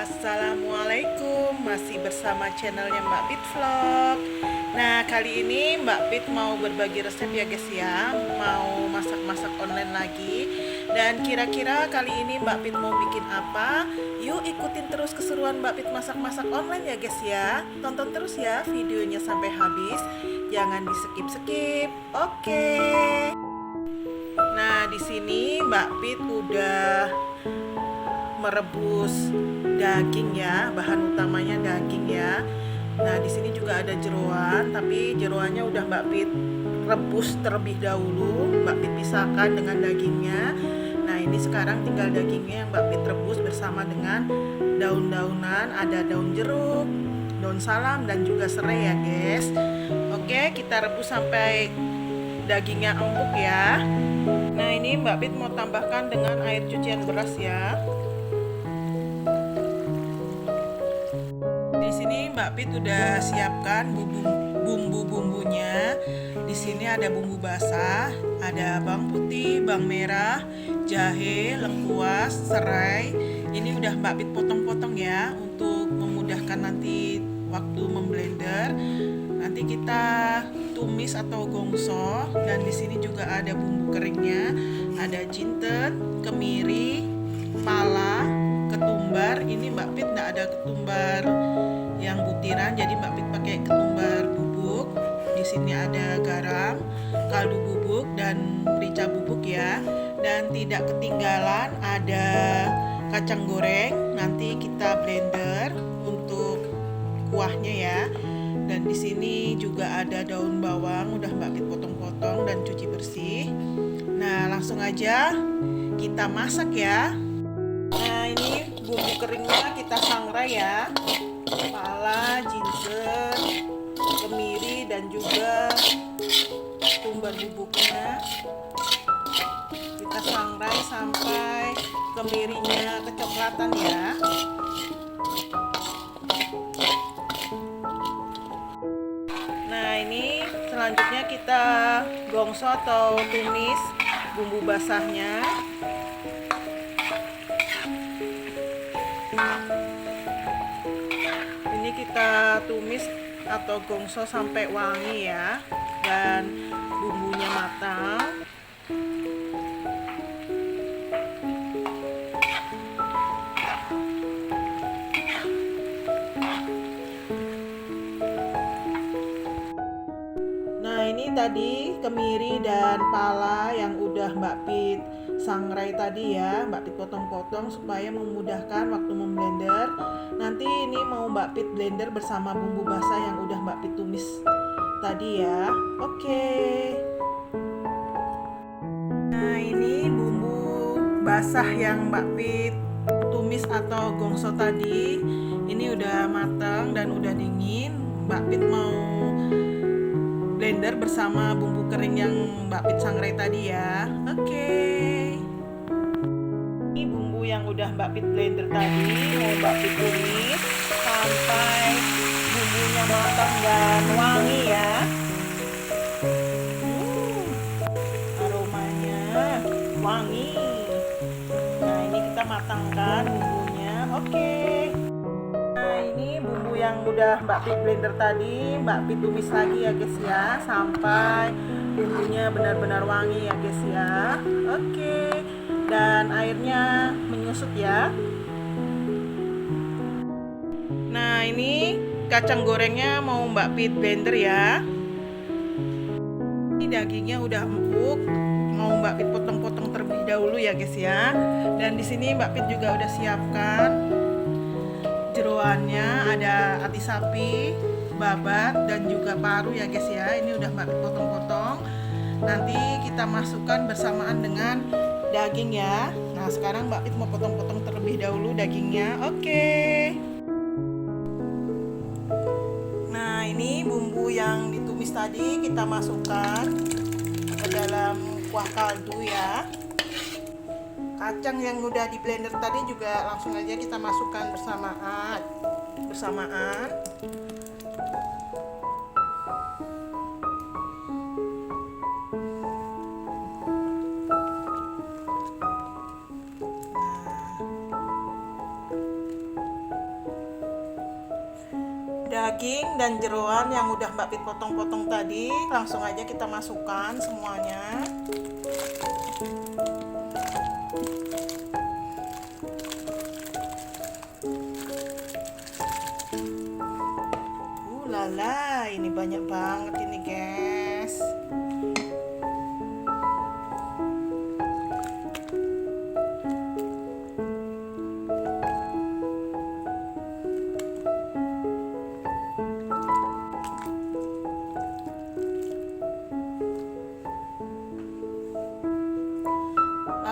Assalamualaikum, masih bersama channelnya Mbak Pit Vlog. Nah, kali ini Mbak Pit mau berbagi resep ya guys ya. Mau masak-masak online lagi. Dan kira-kira kali ini Mbak Pit mau bikin apa? Yuk ikutin terus keseruan Mbak Pit masak-masak online ya guys ya. Tonton terus ya videonya sampai habis. Jangan di skip-skip. Oke. Nah, di sini Mbak Pit udah merebus daging ya, bahan utamanya daging ya. Nah, di sini juga ada jeroan, tapi jeroannya udah Mbak Pit rebus terlebih dahulu. Mbak Pit pisahkan dengan dagingnya. Nah, ini sekarang tinggal dagingnya yang Mbak Pit rebus bersama dengan daun-daunan, ada daun jeruk, daun salam dan juga serai ya, guys. Oke, kita rebus sampai dagingnya empuk ya. Nah, ini Mbak Pit mau tambahkan dengan air cucian beras ya. Di sini Mbak Pit udah siapkan bumbu-bumbunya. Di sini ada bumbu basah, ada bawang putih, bawang merah, jahe, lengkuas, serai. Ini udah Mbak Pit potong-potong ya untuk memudahkan nanti waktu memblender. Nanti kita tumis atau gongso, dan di sini juga ada bumbu keringnya, ada jinten, kemiri, pala, ketumbar. Ini Mbak Pit nggak ada ketumbar yang butiran, jadi Mbak Pit pakai ketumbar bubuk. Di sini ada garam, kaldu bubuk dan merica bubuk ya. Dan tidak ketinggalan ada kacang goreng. Nanti kita blender untuk kuahnya ya. Dan di sini juga ada daun bawang, udah Mbak Pit potong-potong dan cuci bersih. Nah, langsung aja kita masak ya. Nah, ini bumbu keringnya kita sangrai ya. Pala, jinten, kemiri dan juga ketumbar bubuknya. Kita sangrai sampai kemirinya kecoklatan ya. Nah, ini selanjutnya kita gongso atau tumis bumbu basahnya. Ini kita tumis atau gongso sampai wangi ya, dan bumbunya matang. Nah, ini tadi kemiri dan pala yang udah Mbak Pit sangrai tadi ya. Mbak Pit potong-potong supaya memudahkan waktu memblender. Nanti ini mau Mbak Pit blender bersama bumbu basah yang udah Mbak Pit tumis tadi ya. Oke. Nah, ini bumbu basah yang Mbak Pit tumis atau gongso tadi. Ini udah matang dan udah dingin. Mbak Pit mau blender bersama bumbu kering yang Mbak Pit sangrai tadi ya. Oke. Ini bumbu yang udah Mbak Pit blender tadi mau Mbak Pit tumis sampai bumbunya matang dan wangi ya. Aromanya wangi. Nah, ini kita matangkan bumbunya. Oke. Nah, ini bumbu yang udah Mbak Pit blender tadi Mbak Pit tumis lagi ya guys ya, sampai bumbunya benar-benar wangi ya guys ya. Oke. Dan airnya menyusut ya. Nah, ini kacang gorengnya mau Mbak Pit blender ya. Ini dagingnya udah empuk, mau Mbak Pit potong-potong terlebih dahulu ya guys ya. Dan di sini Mbak Pit juga udah siapkan jeroannya, ada hati sapi, babat dan juga paru ya guys ya. Ini udah Mbak Pit potong-potong. Nanti kita masukkan bersamaan dengan daging ya. Nah, sekarang Mbak Pit mau potong-potong terlebih dahulu dagingnya. Oke. Nah, ini bumbu yang ditumis tadi kita masukkan ke dalam kuah kaldu ya. Kacang yang udah di blender tadi juga langsung aja kita masukkan bersamaan. Daging dan jeroan yang udah Mbak Pit potong-potong tadi langsung aja kita masukkan semuanya. Lala, ini banyak banget ini guys.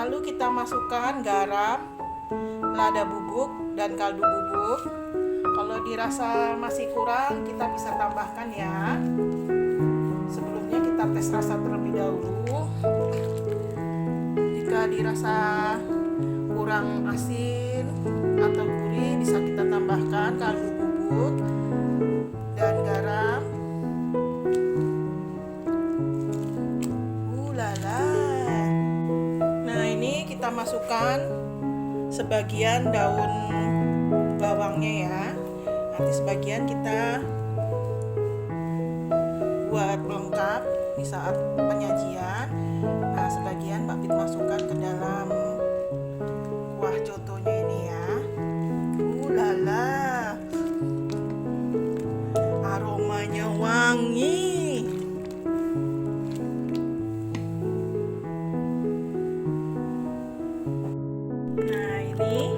Lalu kita masukkan garam, lada bubuk, dan kaldu bubuk. Kalau dirasa masih kurang, kita bisa tambahkan ya. Sebelumnya kita tes rasa terlebih dahulu. Jika dirasa kurang asin atau gurih, bisa kita tambahkan kaldu bubuk dan garam. Lala. Nah, ini kita masukkan sebagian daun bawangnya ya. Nanti sebagian kita buat pelengkap di saat penyajian. Nah, sebagian Mbak Pit masukkan ke dalam kuah cotonya ini ya. Lala, aromanya wangi. Nah, ini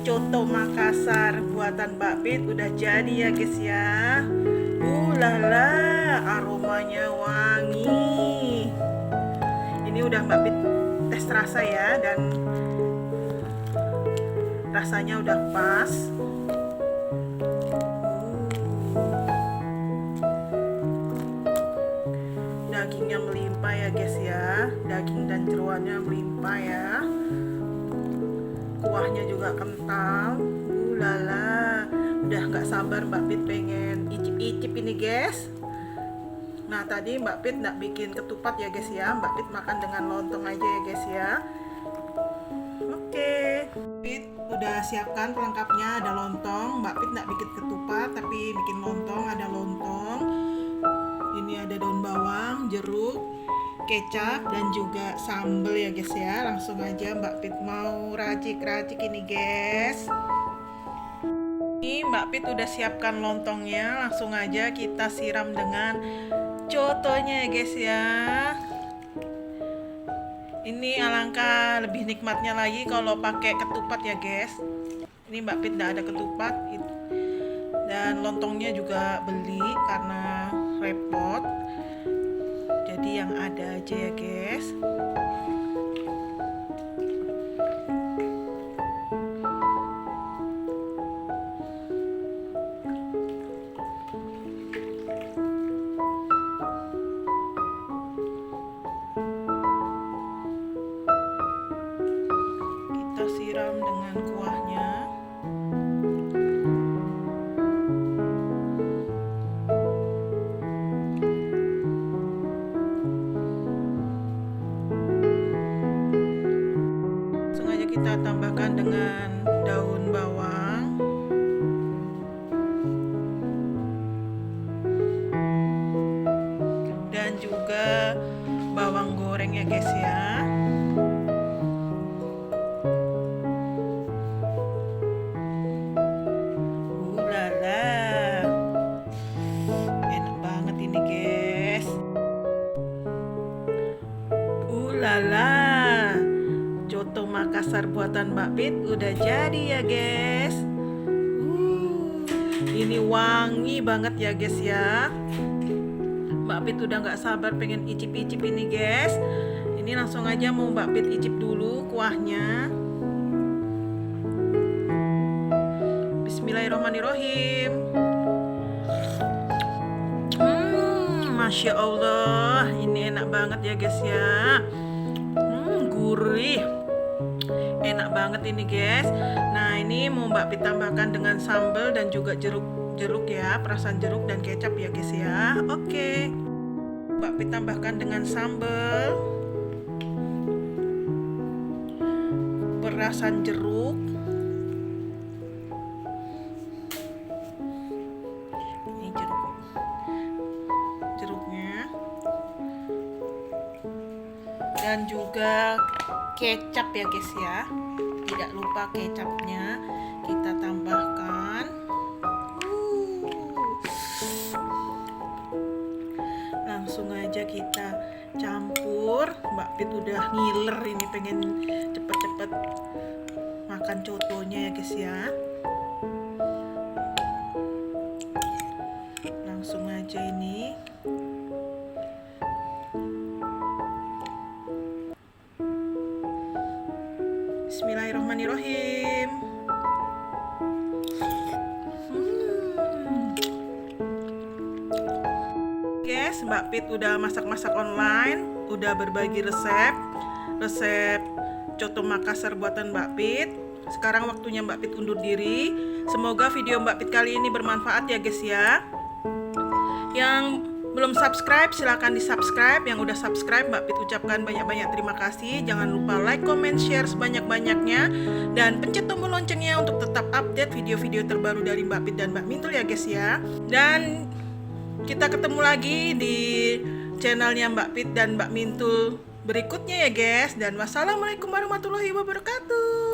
coto Makassar buatan Mbak Pit udah jadi ya guys ya. Lala, aromanya wangi. Ini udah Mbak Pit tes rasa ya, dan rasanya udah pas. Dagingnya melimpah ya guys ya. Daging dan jeroannya melimpah ya. Kuahnya juga kental. Lala, udah gak sabar Mbak Pit pengen icip-icip ini guys. Nah, tadi Mbak Pit gak bikin ketupat ya guys ya. Mbak Pit makan dengan lontong aja ya guys ya. Oke, Pit udah siapkan pelengkapnya. Ada lontong. Mbak Pit gak bikin ketupat tapi bikin lontong. Ada lontong. Ini ada daun bawang, jeruk, kecap, dan juga sambal ya guys ya. Langsung aja Mbak Pit mau racik-racik ini guys. Ini Mbak Pit udah siapkan lontongnya. Langsung aja kita siram dengan cotonya ya guys ya. Ini alangkah lebih nikmatnya lagi kalau pakai ketupat ya guys. Ini Mbak Pit udah ada ketupat. Dan lontongnya juga beli karena repot. Jadi yang ada aja ya guys. Kita siram dengan kuahnya. Kita tambahkan dengan daun bawang, dan juga bawang goreng ya guys ya. Lala, enak banget ini guys. Lala, coto Makassar buatan Mbak Pit udah jadi ya guys. Ini wangi banget ya guys ya. Mbak Pit udah gak sabar pengen icip-icip ini guys. Ini langsung aja mau Mbak Pit icip dulu kuahnya. Bismillahirrahmanirrahim. Masya Allah, ini enak banget ya guys ya. Gurih, enak banget ini guys. Nah, ini mau Mbak Pit tambahkan dengan sambal dan juga jeruk ya, perasan jeruk dan kecap ya guys ya. Oke, Mbak Pit tambahkan dengan sambal, perasan jeruk, dan juga kecap ya guys ya. Tidak lupa kecapnya kita tambahkan. Langsung aja kita campur. Mbak Pit udah ngiler ini, pengen cepet-cepet makan cotonya ya guys ya. Langsung aja ini. Bismillahirrahmanirrahim. Guys, Mbak Pit udah masak-masak online, udah berbagi resep coto Makassar buatan Mbak Pit. Sekarang waktunya Mbak Pit undur diri. Semoga video Mbak Pit kali ini bermanfaat ya guys ya. Yang belum subscribe silahkan di subscribe. Yang udah subscribe Mbak Pit ucapkan banyak-banyak terima kasih. Jangan lupa like, comment, share sebanyak-banyaknya, dan pencet tombol loncengnya untuk tetap update video-video terbaru dari Mbak Pit dan Mbak Mintul ya guys ya. Dan kita ketemu lagi di channelnya Mbak Pit dan Mbak Mintul berikutnya ya guys. Dan wassalamualaikum warahmatullahi wabarakatuh.